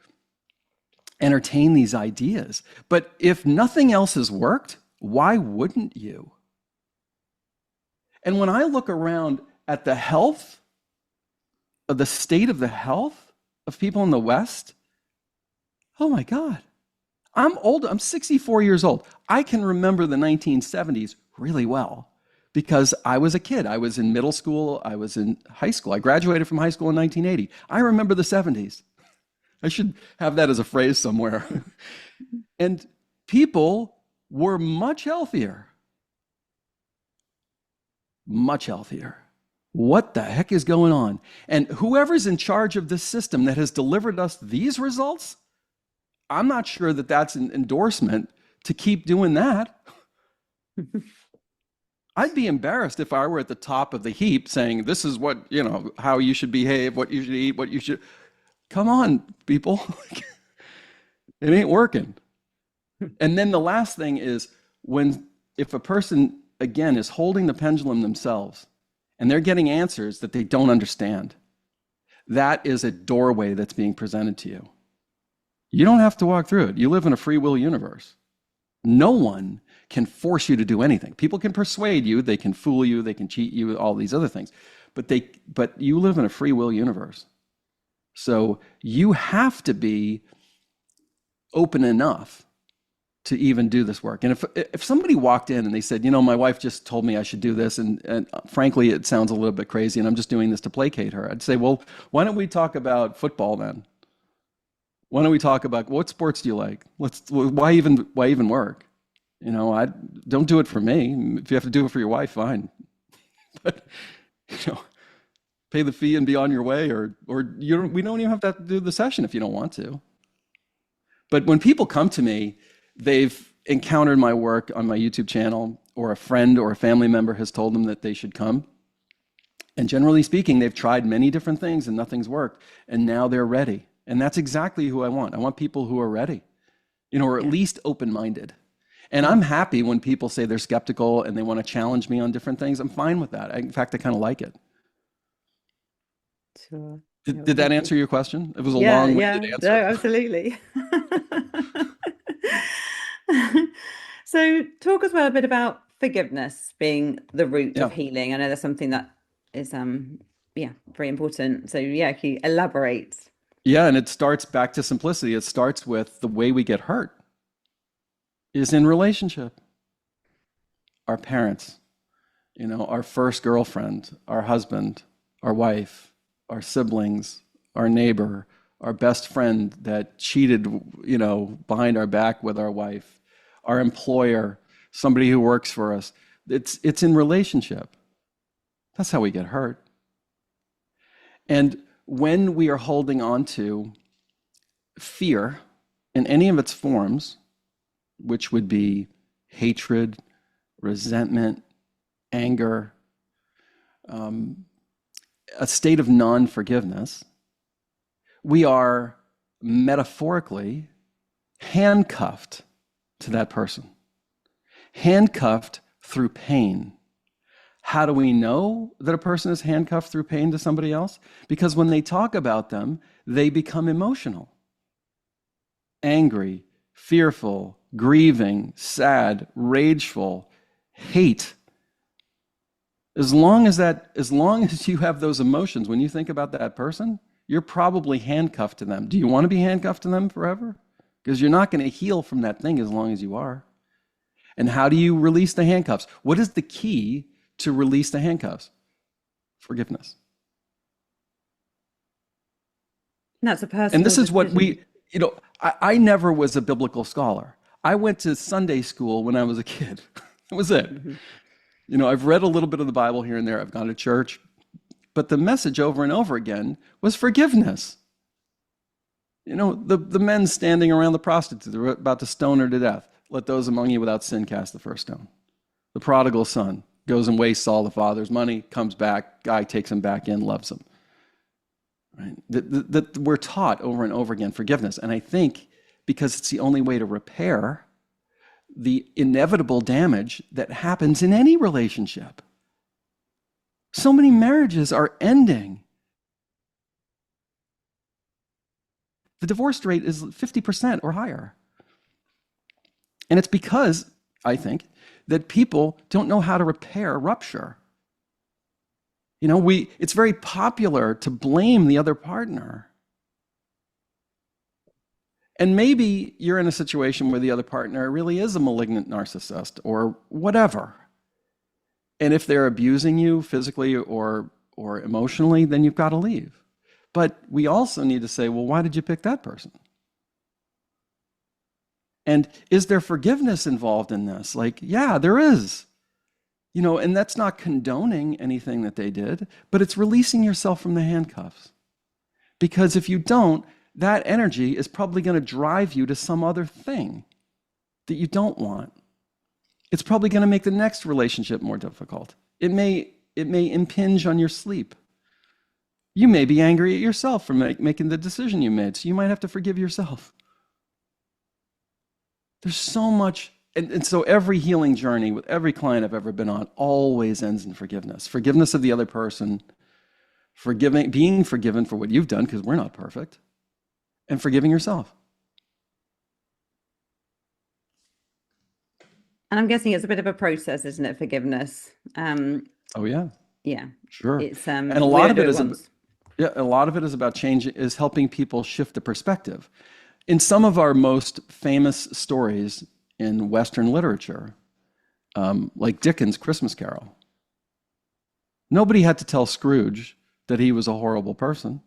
entertain these ideas. But if nothing else has worked, why wouldn't you? And when I look around at the health, of the state of the health of people in the West, oh my God, I'm old. I'm 64 years old. I can remember the 1970s really well because I was a kid. I was in middle school. I was in high school. I graduated from high school in 1980. I remember the 70s. I should have that as a phrase somewhere. And people were much healthier. Much healthier. What the heck is going on? And whoever's in charge of this system that has delivered us these results, I'm not sure that that's an endorsement to keep doing that. I'd be embarrassed if I were at the top of the heap saying, this is what, how you should behave, what you should eat, what you should. Come on, people. It ain't working. And then the last thing is if a person, again, is holding the pendulum themselves and they're getting answers that they don't understand, that is a doorway that's being presented to you. You don't have to walk through it. You live in a free will universe. No one can force you to do anything. People can persuade you, they can fool you, they can cheat you, all these other things. But you live in a free will universe. So you have to be open enough to even do this work. And if somebody walked in and they said, my wife just told me I should do this, and frankly, it sounds a little bit crazy, and I'm just doing this to placate her, I'd say, well, why don't we talk about football then? Why don't we talk about what sports do you like? Why even work? I don't do it for me. If you have to do it for your wife, fine. But pay the fee and be on your way, or we don't even have to do the session if you don't want to. But when people come to me, they've encountered my work on my YouTube channel, or a friend or a family member has told them that they should come. And generally speaking, they've tried many different things and nothing's worked. And now they're ready. And that's exactly who I want. I want people who are ready, or at least open-minded. And I'm happy when people say they're skeptical and they want to challenge me on different things. I'm fine with that. In fact, I kind of like it. Sure. Did that answer your question? It was a long-winded answer. No, absolutely. So talk as well a bit about forgiveness being the root of healing. I know that's something that is very important. So can you elaborate? Yeah, and it starts back to simplicity. It starts with the way we get hurt is in relationship. Our parents, our first girlfriend, our husband, our wife, our siblings, our neighbor, our best friend that cheated, behind our back with our wife, our employer, somebody who works for us. It's in relationship. That's how we get hurt. And when we are holding on to fear in any of its forms, which would be hatred, resentment, anger, a state of non-forgiveness, we are metaphorically handcuffed to that person, handcuffed through pain. How do we know that a person is handcuffed through pain to somebody else? Because when they talk about them, they become emotional, angry, fearful, grieving, sad, rageful, hate. As long as you have those emotions, when you think about that person, you're probably handcuffed to them. Do you want to be handcuffed to them forever? Because you're not going to heal from that thing as long as you are. And how do you release the handcuffs? What is the key to release the handcuffs? Forgiveness. That's a personal And this is what decision. I never was a biblical scholar. I went to Sunday school when I was a kid. That was it. Hmm. I've read a little bit of the Bible here and there. I've gone to church, but the message over and over again was forgiveness. The men standing around the prostitute, they were about to stone her to death. Let those among you without sin cast the first stone. The prodigal son goes and wastes all the father's money, comes back, guy takes him back in, loves him. Right? That we're taught over and over again forgiveness. And I think because it's the only way to repair the inevitable damage that happens in any relationship. So many marriages are ending. The divorce rate is 50% or higher. And it's because, I think, that people don't know how to repair rupture. It's very popular to blame the other partner. And maybe you're in a situation where the other partner really is a malignant narcissist or whatever. And if they're abusing you physically or emotionally, then you've got to leave. But we also need to say, well, why did you pick that person? And is there forgiveness involved in this? Yeah, there is. And that's not condoning anything that they did, but it's releasing yourself from the handcuffs. Because if you don't, that energy is probably going to drive you to some other thing that you don't want. It's probably going to make the next relationship more difficult. It may impinge on your sleep. You may be angry at yourself for making the decision you made, so you might have to forgive yourself. There's so much, and so every healing journey with every client I've ever been on always ends in forgiveness. Forgiveness of the other person, being forgiven for what you've done, because we're not perfect, and forgiving yourself. And I'm guessing it's a bit of a process, isn't it? Forgiveness. Oh yeah. Yeah. Sure. It's and a lot of it is a lot of it is about changing, is helping people shift the perspective. In some of our most famous stories in Western literature, like Dickens' Christmas Carol, nobody had to tell Scrooge that he was a horrible person.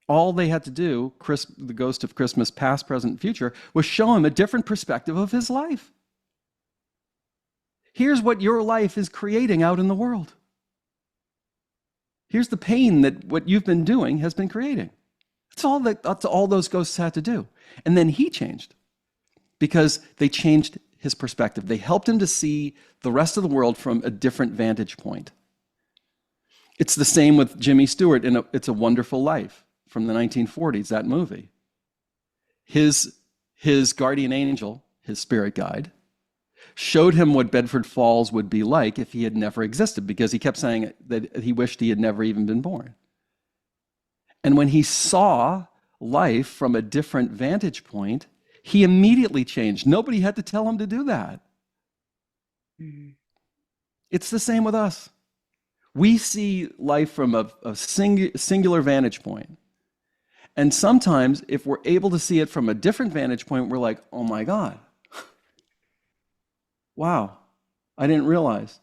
All they had to do, the Ghost of Christmas Past, Present, Future, was show him a different perspective of his life. Here's what your life is creating out in the world. Here's the pain that what you've been doing has been creating. That's all those ghosts had to do. And then he changed because they changed his perspective. They helped him to see the rest of the world from a different vantage point. It's the same with Jimmy Stewart in It's a Wonderful Life from the 1940s, that movie. His guardian angel, his spirit guide, showed him what Bedford Falls would be like if he had never existed, because he kept saying that he wished he had never even been born. And when he saw life from a different vantage point, he immediately changed. Nobody had to tell him to do that. Mm-hmm. It's the same with us. We see life from a singular vantage point. And sometimes, if we're able to see it from a different vantage point, we're like, oh my God. Wow, I didn't realize.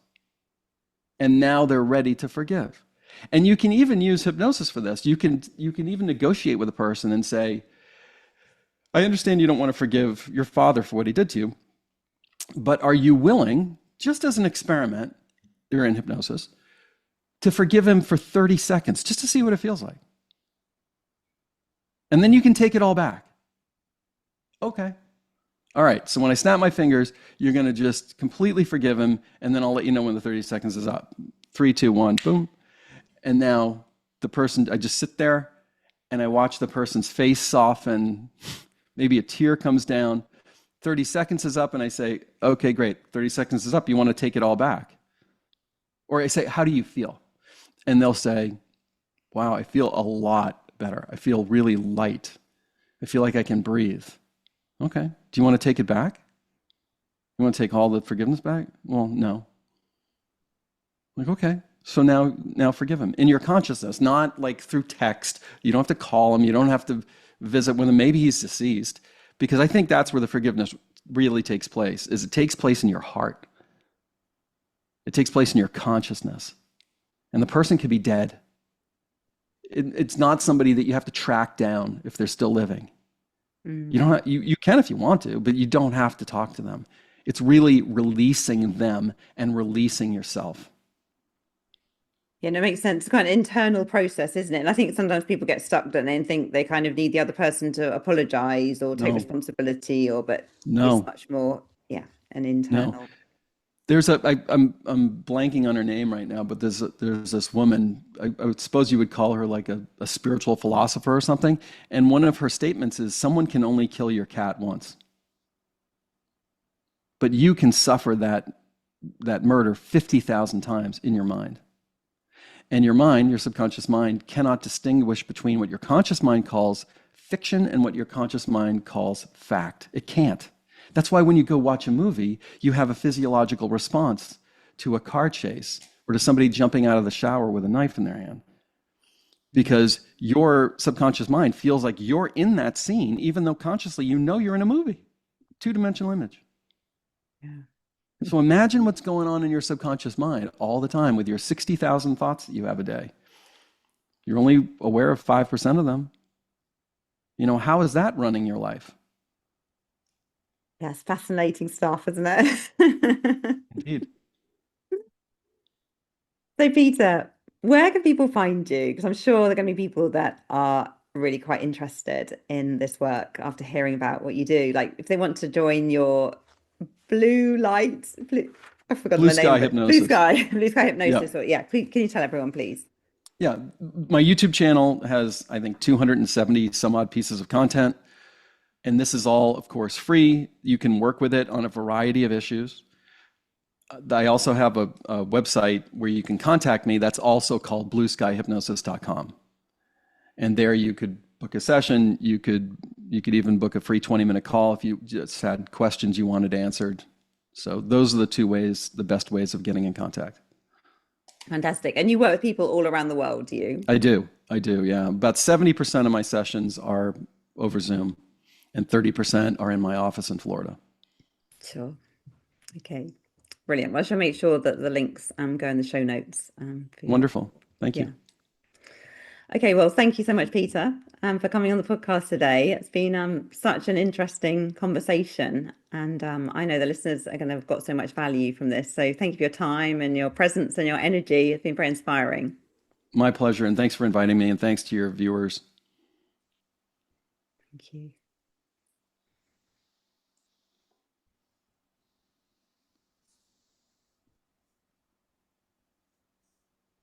And now they're ready to forgive. And you can even use hypnosis for this. You can even negotiate with a person and say, I understand you don't want to forgive your father for what he did to you, but are you willing, just as an experiment, you're in hypnosis, to forgive him for 30 seconds, just to see what it feels like? And then you can take it all back. Okay. All right, so when I snap my fingers, you're going to just completely forgive him, and then I'll let you know when the 30 seconds is up. 3, 2, 1, boom. And now the person, I just sit there, and I watch the person's face soften. Maybe a tear comes down. 30 seconds is up, and I say, okay, great. 30 seconds is up. You want to take it all back? Or I say, how do you feel? And they'll say, wow, I feel a lot better. I feel really light. I feel like I can breathe. Okay. Do you want to take it back? You want to take all the forgiveness back? Well, no. Like, okay. So now forgive him in your consciousness, not like through text. You don't have to call him. You don't have to visit with him. Maybe he's deceased, because I think that's where the forgiveness really takes place, is it takes place in your heart. It takes place in your consciousness. And the person could be dead. It's not somebody that you have to track down if they're still living. You don't you can if you want to, but you don't have to talk to them. It's really releasing them and releasing yourself. Yeah, no, it makes sense. It's kind of internal process, isn't it? And I think sometimes people get stuck, don't they, and think they kind of need the other person to apologize or take No, responsibility, or but it's no, much more, yeah, an no. internal. There's I'm blanking on her name right now, but there's this woman. I would suppose you would call her like a spiritual philosopher or something. And one of her statements is, someone can only kill your cat once, but you can suffer that murder 50,000 times in your mind. And your mind, your subconscious mind, cannot distinguish between what your conscious mind calls fiction and what your conscious mind calls fact. It can't. That's why when you go watch a movie, you have a physiological response to a car chase or to somebody jumping out of the shower with a knife in their hand. Because your subconscious mind feels like you're in that scene, even though consciously you know you're in a movie, two-dimensional image. Yeah. So imagine what's going on in your subconscious mind all the time with your 60,000 thoughts that you have a day. You're only aware of 5% of them. How is that running your life? Yes, fascinating stuff, isn't it? Indeed. So, Peter, where can people find you? Because I'm sure there are going to be people that are really quite interested in this work after hearing about what you do. Like, if they want to join your blue light, blue, I've forgotten Blue the name sky of it. Blue hypnosis. sky, blue sky Yeah. hypnosis. Or yeah, please, can you tell everyone, please? Yeah. My YouTube channel has, I think, 270 some odd pieces of content. And this is all, of course, free. You can work with it on a variety of issues. I also have a website where you can contact me that's also called blueskyhypnosis.com. And there you could book a session. You could even book a free 20-minute call if you just had questions you wanted answered. So those are the best ways of getting in contact. Fantastic. And you work with people all around the world, do you? I do, yeah. About 70% of my sessions are over Zoom, and 30% are in my office in Florida. Sure. Okay. Brilliant. Well, I shall make sure that the links go in the show notes for you. Wonderful. Thank Yeah. you. Okay, well, thank you so much, Peter, for coming on the podcast today. It's been such an interesting conversation, and I know the listeners are going to have got so much value from this. So thank you for your time and your presence and your energy. It's been very inspiring. My pleasure, and thanks for inviting me, and thanks to your viewers. Thank you.